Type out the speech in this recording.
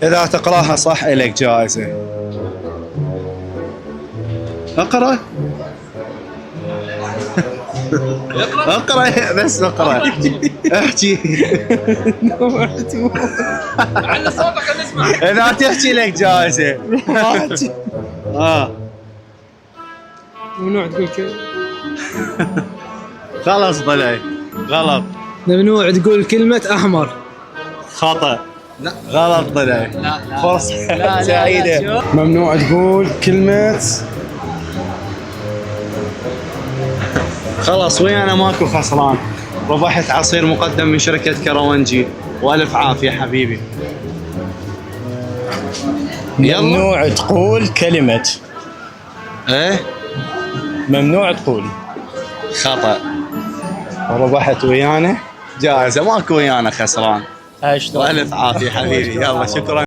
إذا تقراها صح إليك جائزة. اقرأ. اقرأ بس اقرأ. احكي. على صوتك نسمع. إذا تحكي لك جائزة. ممنوع تقول كلمة. خلاص ضلعي. غلط. ممنوع تقول كلمة أحمر. خطأ. لا غلط ضلعي. لا فرصة سعيدة. ممنوع تقول كلمة. خلاص ويانا ماكو خسران. ربحت عصير مقدم من شركة كروانجي والف عافية حبيبي. يلا. ممنوع تقول كلمة. ايه ممنوع تقول. خطأ. ربحت ويانا جائزة ماكو ويانا خسران. والف عافية حبيبي. يلا شكرا.